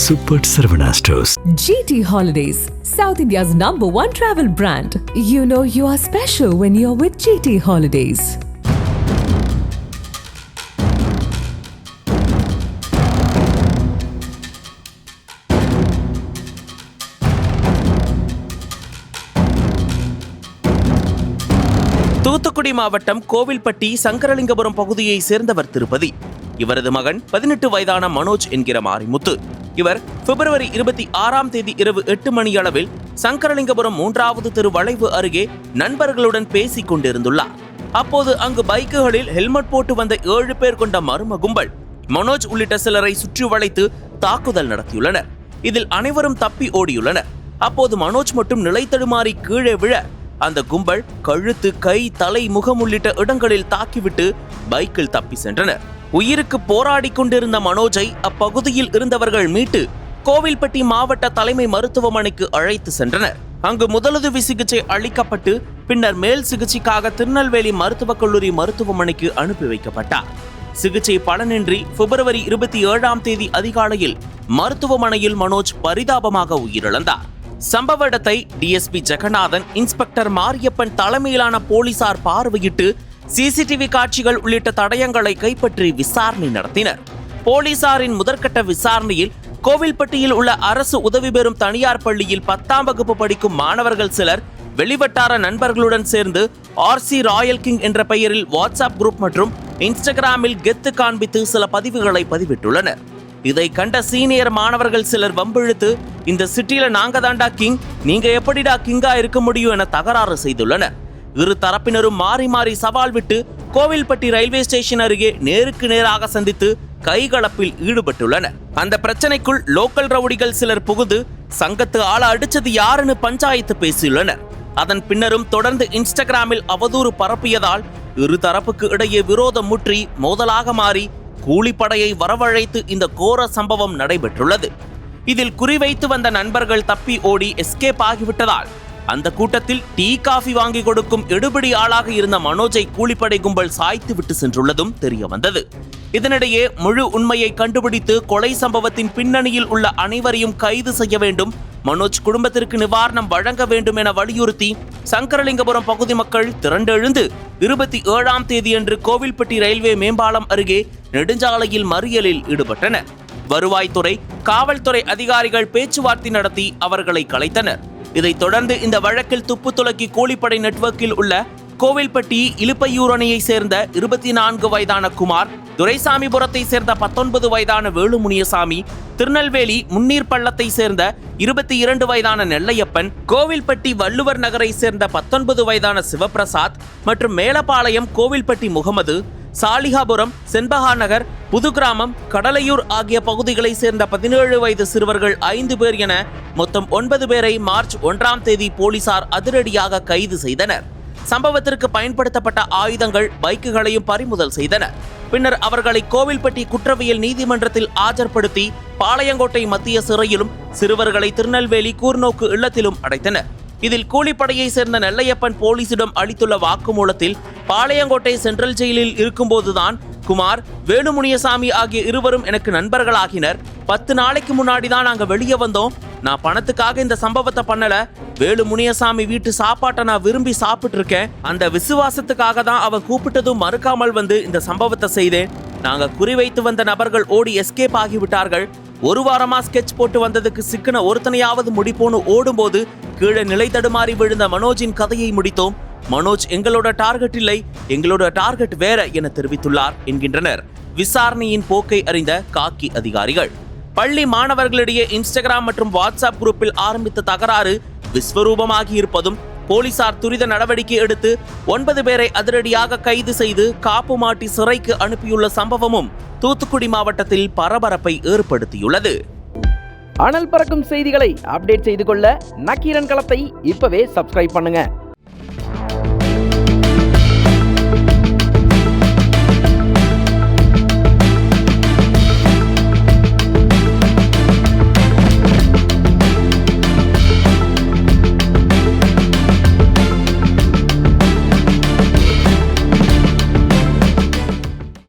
Super Saravana Stores. GT Holidays, South India's #1 travel brand. You know you are special when you're with GT Holidays. Thoothukudi மாவட்டம் கோவில்பட்டி சங்கரலிங்கபுரம் பகுதியை சேர்ந்தவர் திருப்பதி. இவரது மகன் 18 வயதான மனோஜ் என்கிற மாரிமுத்து. இவர் பிப்ரவரி 26 இரவு 8 மணியளவில் சங்கரலிங்கபுரம் 3வது தெரு வளைவு அருகே நண்பர்களுடன் பேசிக் கொண்டிருந்துள்ளார். அப்போது அங்கு பைக்குகளில் ஹெல்மெட் போட்டு வந்த 7 பேர் கொண்ட மர்ம கும்பல் மனோஜ் உள்ளிட்ட சிலரை சுற்றி வளைத்து தாக்குதல் நடத்தியுள்ளனர். இதில் அனைவரும் தப்பி ஓடியுள்ளனர். அப்போது மனோஜ் மட்டும் நிலை தடுமாறி கீழே விழ அந்த கும்பல் கழுத்து, கை, தலை, முகம் உள்ளிட்ட இடங்களில் தாக்கிவிட்டு பைக்கில் தப்பி சென்றனர். உயிருக்கு போராடி கொண்டிருந்த மனோஜை அப்பகுதியில் இருந்தவர்கள் மீட்டு கோவில்பட்டி மாவட்ட தலைமை மருத்துவமனைக்கு அழைத்து சென்றனர். அங்கு முதலுதவி சிகிச்சை அளிக்கப்பட்டு பின்னர் மேல் சிகிச்சைக்காக திருநெல்வேலி மருத்துவக் கல்லூரி மருத்துவமனைக்கு அனுப்பி வைக்கப்பட்டார். சிகிச்சை பலனின்றி பிப்ரவரி 27 அதிகாலையில் மருத்துவமனையில் மனோஜ் பரிதாபமாக உயிரிழந்தார். சம்பவ இடத்தை டிஎஸ்பி ஜெகநாதன், இன்ஸ்பெக்டர் மாரியப்பன் தலைமையிலான போலீசார் பார்வையிட்டு சிசிடிவி காட்சிகள் உள்ளிட்ட தடயங்களை கைப்பற்றி விசாரணை நடத்தினர். போலீசாரின் முதற்கட்ட விசாரணையில் கோவில்பட்டியில் உள்ள அரசு உதவி பெறும் தனியார் பள்ளியில் 10ஆம் வகுப்பு படிக்கும் மாணவர்கள் சிலர் வெளிவட்டார நண்பர்களுடன் சேர்ந்து RC ராயல் கிங் என்ற பெயரில் வாட்ஸ்அப் குரூப் மற்றும் இன்ஸ்டாகிராமில் கெத்து காண்பித்து சில பதிவுகளை பதிவிட்டுள்ளனர். இதை கண்ட சீனியர் மாணவர்கள் சிலர் வம்பிழுத்து, இந்த சிட்டியில நாங்க தாண்டா கிங், நீங்க எப்படிடா கிங்கா இருக்க முடியும் என தகராறு செய்துள்ளனர். இரு தரப்பினரும் மாறி மாறி சவால் விட்டு கோவில்பட்டி ரயில்வே ஸ்டேஷன் அருகே நேருக்கு நேராக சந்தித்து கைகலப்பில் ஈடுபட்டுள்ளனர். அந்த பிரச்சனைக்குள் லோக்கல் ரவுடிகள் சிலர் புகுந்து சங்கத்து ஆள அடிச்சது யாருன்னு பஞ்சாயத்து பேசியுள்ளனர். அதன் பின்னரும் தொடர்ந்து இன்ஸ்டாகிராமில் அவதூறு பரப்பியதால் இரு தரப்புக்கு இடையே விரோதம் முற்றி மோதலாக மாறி கூலிப்படையை வரவழைத்து இந்த கோர சம்பவம் நடைபெற்றுள்ளது. இதில் குறிவைத்து வந்த நண்பர்கள் தப்பி ஓடி எஸ்கேப் ஆகிவிட்டதால் அந்த கூட்டத்தில் டீ, காஃபி வாங்கி கொடுக்கும் எடுபிடி ஆளாக இருந்த மனோஜை கூலிப்படை கும்பல் சாய்த்து விட்டு சென்றுள்ளதும் தெரிய வந்தது. இதனிடையே முழு உண்மையை கண்டுபிடித்து கொலை சம்பவத்தின் பின்னணியில் உள்ள அனைவரையும் கைது செய்ய வேண்டும், மனோஜ் குடும்பத்திற்கு நிவாரணம் வழங்க வேண்டும் என வலியுறுத்தி சங்கரலிங்கபுரம் பகுதி மக்கள் திரண்டெழுந்து 27 கோவில்பட்டி ரயில்வே மேம்பாலம் அருகே நெடுஞ்சாலையில் மறியலில் ஈடுபட்டனர். வருவாய்த்துறை, காவல்துறை அதிகாரிகள் பேச்சுவார்த்தை நடத்தி அவர்களை கலைத்தனர். இதைத் தொடர்ந்து இந்த வழக்கில் துப்புத்துலக்கி கூலிப்படை நெட்வொர்க்கில் உள்ள கோவில்பட்டி இலுப்பையூர் அணையை சேர்ந்த 24 வயதான குமார், துரைசாமிபுரத்தை சேர்ந்த 19 வயதான வேலுமுனியசாமி, திருநெல்வேலி முன்னீர் பள்ளத்தை சேர்ந்த 22 வயதான நெல்லையப்பன், கோவில்பட்டி வள்ளுவர் நகரை சேர்ந்த 19 வயதான சிவபிரசாத் மற்றும் மேலப்பாளையம் கோவில்பட்டி முகமது, சாலிகாபுரம், செண்பகா நகர், புதுகிராமம், கடலையூர் ஆகிய பகுதிகளை சேர்ந்த 17 வயது சிறுவர்கள் 5 பேர் என மொத்தம் 9 பேரை மார்ச் 1 போலீசார் அதிரடியாக கைது செய்தனர். சம்பவத்திற்கு பயன்படுத்தப்பட்ட ஆயுதங்கள், பைக்குகளையும் பறிமுதல் செய்தனர். பின்னர் அவர்களை கோவில்பட்டி குற்றவியல் நீதிமன்றத்தில் ஆஜர்படுத்தி பாளையங்கோட்டை மத்திய சிறையிலும் சிறுவர்களை திருநெல்வேலி கூர்நோக்கு இல்லத்திலும் அடைத்தனர். இதில் கூலிப்படையை சேர்ந்த நெல்லையப்பன் போலீசிடம் அளித்துள்ள வாக்குமூலத்தில் பாளையங்கோட்டை சென்ட்ரல் ஜெயிலில் இருக்கும்போதுதான் குமார், வேலுமுனியசாமி ஆகிய இருவரும் எனக்கு நண்பர்களாகினர். 10 நாளைக்கு முன்னாடி தான் நாங்க வெளியே வந்தோம். நான் பணத்துக்காக இந்த சம்பவத்தை பண்ணல. வேலுமுனியசாமி வீட்டு சாப்பாட்டை நான் விரும்பி சாப்பிட்டு இருக்கேன். அந்த விசுவாசத்துக்காக தான் அவன் கூப்பிட்டதும் மறுக்காமல் வந்து இந்த சம்பவத்தை செய்தேன். நாங்க குறிவைத்து வந்த நபர்கள் ஓடி எஸ்கேப் ஆகிவிட்டார்கள். 1 வாரமா ஸ்கெட்ச் போட்டு வந்ததுக்கு சிக்கன ஒருத்தனையாவது முடிப்போன்னு ஓடும்போது கீழே நிலை தடுமாறி விழுந்த மனோஜின் கதையை முடித்தோம். மனோஜ் எங்களோட டார்கெட் இல்லை, எங்களோட டார்கெட் வேற என தெரிவித்துள்ளார் என்கின்றனர் விசாரணையின் போக்கை அறிந்த காக்கி அதிகாரிகள். பள்ளி மாணவர்களிடையே இன்ஸ்டாகிராம் மற்றும் வாட்ஸ்அப் குரூப்பில் ஆரம்பித்த தகராறு விஸ்வரூபமாகி இருப்பதும் போலீசார் துரித நடவடிக்கை எடுத்து 9 பேரை அதிரடியாக கைது செய்து காப்பு மாட்டி சிறைக்கு அனுப்பியுள்ள சம்பவமும் தூத்துக்குடி மாவட்டத்தில் பரபரப்பை ஏற்படுத்தியுள்ளது. அனல் பறக்கும் செய்திகளை அப்டேட் செய்து கொள்ள நக்கீரன் களத்தை இப்பவே சப்ஸ்கிரைப் பண்ணுங்க.